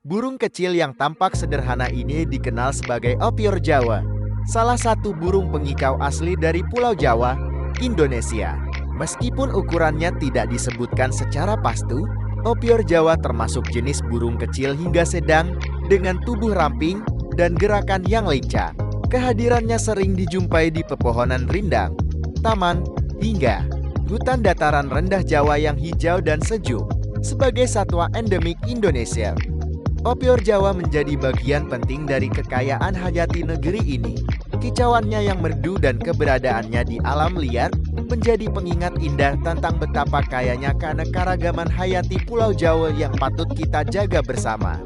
Burung kecil yang tampak sederhana ini dikenal sebagai opior Jawa, salah satu burung pengikau asli dari Pulau Jawa, Indonesia. Meskipun ukurannya tidak disebutkan secara pasti, opior Jawa termasuk jenis burung kecil hingga sedang dengan tubuh ramping dan gerakan yang lincah. Kehadirannya sering dijumpai di pepohonan rindang, taman, hingga hutan dataran rendah Jawa yang hijau dan sejuk. Sebagai satwa endemik Indonesia, opior Jawa menjadi bagian penting dari kekayaan hayati negeri ini. Kicauannya yang merdu dan keberadaannya di alam liar menjadi pengingat indah tentang betapa kayanya keanekaragaman hayati Pulau Jawa yang patut kita jaga bersama.